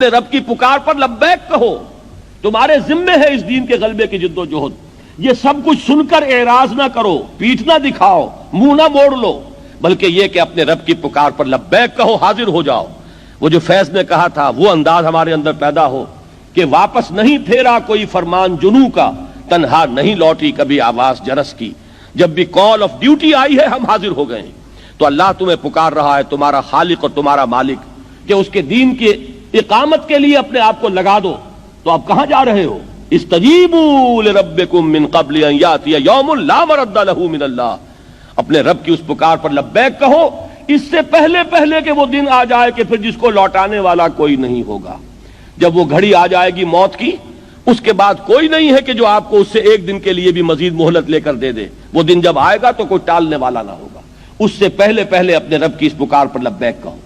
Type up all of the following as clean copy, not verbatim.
رب کی پکار پر لبیک کہو، تمہارے ذمے ہے اس دین کے غلبے کی جد و جہد۔ یہ سب کچھ سن کر اعراض نہ کرو، پیٹھ نہ دکھاؤ، منہ نہ موڑ لو، بلکہ یہ کہ اپنے رب کی پکار پر لبیک کہو، حاضر ہو جاؤ۔ وہ جو فیض نے کہا تھا وہ انداز ہمارے اندر پیدا ہو کہ واپس نہیں پھیرا کوئی فرمان جنوں کا، تنہا نہیں لوٹی کبھی آواز جرس کی۔ جب بھی کال آف ڈیوٹی آئی ہے ہم حاضر ہو گئے ہیں۔ تو اللہ تمہیں پکار رہا ہے، تمہارا خالق اور تمہارا مالک، کہ اس کے دین کی اقامت کے لیے اپنے آپ کو لگا دو۔ تو آپ کہاں جا رہے ہو؟ استجیبوا لربکم من قبل ان یاتی یوم لا مرد له من اللہ، اپنے رب کی اس پکار پر لبیک کہو اس سے پہلے کہ وہ دن آ جائے کہ پھر جس کو لوٹانے والا کوئی نہیں ہوگا۔ جب وہ گھڑی آ جائے گی موت کی، اس کے بعد کوئی نہیں ہے کہ جو آپ کو اس سے ایک دن کے لیے بھی مزید مہلت لے کر دے دے۔ وہ دن جب آئے گا تو کوئی ٹالنے والا نہ ہوگا۔ اس سے پہلے اپنے رب کی اس پکار پر لبیک کہو۔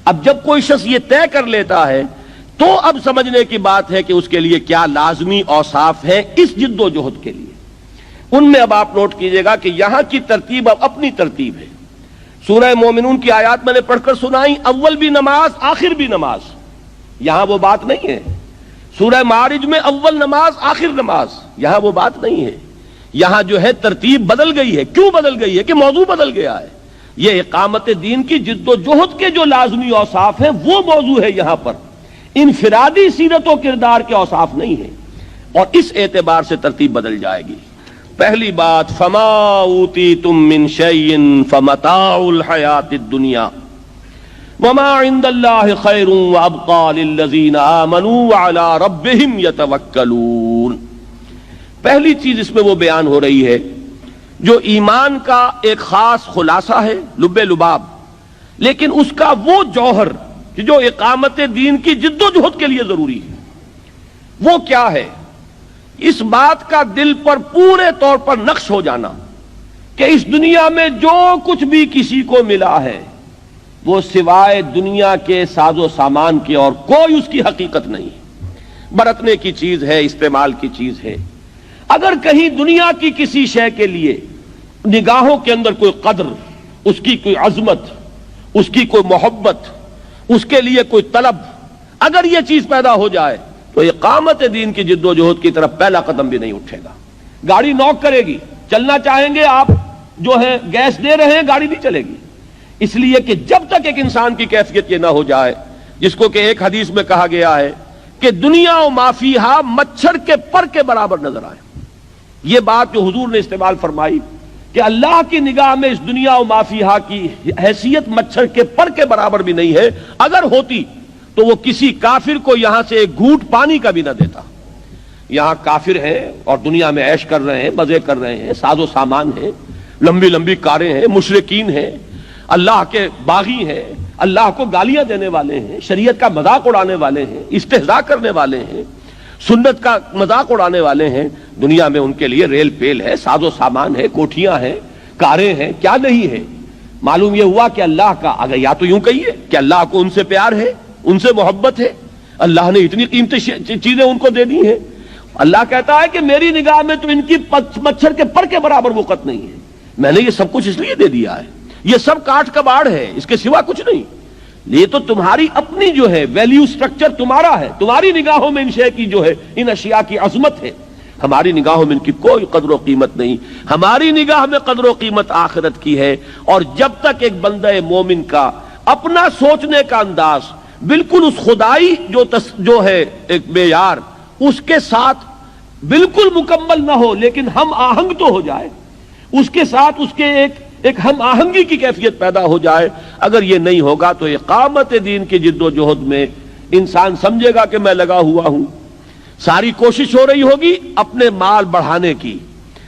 اب جب کوئی شخص یہ طے کر لیتا ہے تو اب سمجھنے کی بات ہے کہ اس کے لیے کیا لازمی اوصاف ہیں اس جد و جہد کے لیے۔ ان میں اب آپ نوٹ کیجئے گا کہ یہاں کی ترتیب اب اپنی ترتیب ہے۔ سورہ مومنون کی آیات میں نے پڑھ کر سنائی، اول بھی نماز آخر بھی نماز، یہاں وہ بات نہیں ہے۔ سورہ معارج میں اول نماز آخر نماز، یہاں وہ بات نہیں ہے۔ یہاں جو ہے ترتیب بدل گئی ہے۔ کیوں بدل گئی ہے؟ کہ موضوع بدل گیا ہے۔ یہ اقامت دین کی جد و جہد کے جو لازمی اوصاف ہیں وہ موضوع ہے یہاں پر، انفرادی سیرت و کردار کے اوصاف نہیں ہیں، اور اس اعتبار سے ترتیب بدل جائے گی۔ پہلی بات، فما اوتیتم من شیء فمتاع الحیات الدنیا وما عند اللہ خیر وابقى للذین آمنوا وعلی ربہم یتوکلون۔ پہلی چیز اس میں وہ بیان ہو رہی ہے جو ایمان کا ایک خاص خلاصہ ہے، لب لباب، لیکن اس کا وہ جوہر جو اقامت دین کی جد و جہد کے لیے ضروری ہے، وہ کیا ہے؟ اس بات کا دل پر پورے طور پر نقش ہو جانا کہ اس دنیا میں جو کچھ بھی کسی کو ملا ہے وہ سوائے دنیا کے ساز و سامان کے اور کوئی اس کی حقیقت نہیں، برتنے کی چیز ہے، استعمال کی چیز ہے۔ اگر کہیں دنیا کی کسی شے کے لیے نگاہوں کے اندر کوئی قدر، اس کی کوئی عظمت، اس کی کوئی محبت، اس کے لیے کوئی طلب، اگر یہ چیز پیدا ہو جائے تو اقامت دین کی جد و جہد کی طرف پہلا قدم بھی نہیں اٹھے گا۔ گاڑی نوک کرے گی، چلنا چاہیں گے آپ جو ہے گیس دے رہے ہیں، گاڑی نہیں چلے گی، اس لیے کہ جب تک ایک انسان کی کیفیت یہ نہ ہو جائے، جس کو کہ ایک حدیث میں کہا گیا ہے کہ دنیا و ما فیہا مچھر کے پر کے برابر نظر آئے۔ یہ بات جو حضور نے استعمال فرمائی کہ اللہ کی نگاہ میں اس دنیا و ما فیہا کی حیثیت مچھر کے پر کے برابر بھی نہیں ہے، اگر ہوتی تو وہ کسی کافر کو یہاں سے ایک گھونٹ پانی کا بھی نہ دیتا۔ یہاں کافر ہیں اور دنیا میں عیش کر رہے ہیں، مزے کر رہے ہیں، ساز و سامان ہیں، لمبی لمبی کاریں ہیں، مشرکین ہیں، اللہ کے باغی ہیں، اللہ کو گالیاں دینے والے ہیں، شریعت کا مذاق اڑانے والے ہیں، استہزاء کرنے والے ہیں، سنت کا مذاق اڑانے والے ہیں۔ دنیا میں ان کے لیے ریل پیل ہے، ساز و سامان ہے، کوٹھیاں ہیں، کاریں ہیں، کیا نہیں ہے۔ معلوم یہ ہوا کہ اللہ کا، اگر یا تو یوں کہیے کہ اللہ کو ان سے پیار ہے، ان سے محبت ہے، اللہ نے اتنی قیمتی چیزیں ان کو دے دی ہیں۔ اللہ کہتا ہے کہ میری نگاہ میں تو ان کی مچھر کے پر کے برابر وقت نہیں ہے، میں نے یہ سب کچھ اس لیے دے دیا ہے، یہ سب کاٹ کباڑ ہے، اس کے سوا کچھ نہیں۔ یہ تو تمہاری اپنی جو ہے ویلیو سٹرکچر تمہارا ہے، تمہاری نگاہوں میں ان شے کی جو ہے ان اشیاء کی عظمت ہے، ہماری نگاہوں میں ان کی کوئی قدر و قیمت نہیں۔ ہماری نگاہ میں قدر و قیمت آخرت کی ہے۔ اور جب تک ایک بندہ مومن کا اپنا سوچنے کا انداز بالکل اس خدائی جو ہے ایک معیار اس کے ساتھ بالکل مکمل نہ ہو، لیکن ہم آہنگ تو ہو جائے، اس کے ساتھ اس کے ایک ہم آہنگی کی کیفیت پیدا ہو جائے، اگر یہ نہیں ہوگا تو اقامت دین کی جد و جہد میں انسان سمجھے گا کہ میں لگا ہوا ہوں، ساری کوشش ہو رہی ہوگی اپنے مال بڑھانے کی،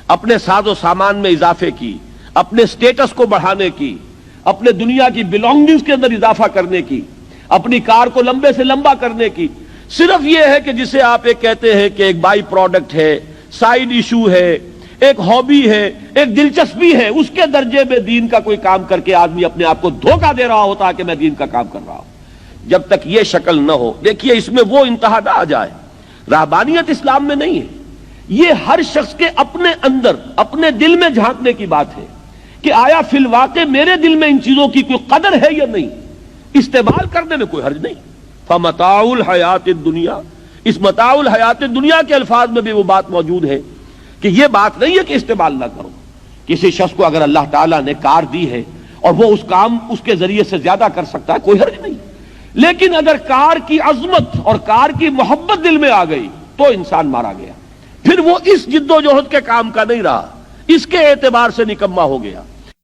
اپنے ساز و سامان میں اضافے کی، اپنے سٹیٹس کو بڑھانے کی، اپنے دنیا کی بیلونگنگز کے اندر اضافہ کرنے کی، اپنی کار کو لمبے سے لمبا کرنے کی۔ صرف یہ ہے کہ جسے آپ ایک کہتے ہیں کہ ایک بائی پروڈکٹ ہے، سائیڈ ایشو ہے، ایک ہابی ہے، ایک دلچسپی ہے، اس کے درجے میں دین کا کوئی کام کر کے آدمی اپنے آپ کو دھوکہ دے رہا ہوتا ہے کہ میں دین کا کام کر رہا ہوں۔ جب تک یہ شکل نہ ہو، دیکھیے اس میں وہ انتہا نہ آ جائے، رہبانیت اسلام میں نہیں ہے، یہ ہر شخص کے اپنے اندر اپنے دل میں جھانکنے کی بات ہے کہ آیا فی الواقع میرے دل میں ان چیزوں کی کوئی قدر ہے یا نہیں، استعمال کرنے میں کوئی حرج نہیں، فمتاع الحیات الدنیا، اس متاع الحیات دنیا کے الفاظ میں بھی وہ بات موجود ہے کہ یہ بات نہیں ہے کہ استعمال نہ کرو. کسی شخص کو اگر اللہ تعالیٰ نے کار دی ہے اور وہ اس کام اس کے ذریعے سے زیادہ کر سکتا ہے، کوئی حرج نہیں. لیکن اگر کار کی عظمت اور کار کی محبت دل میں آ گئی تو انسان مارا گیا، پھر وہ اس جد و جہد کے کام کا نہیں رہا، اس کے اعتبار سے نکما ہو گیا.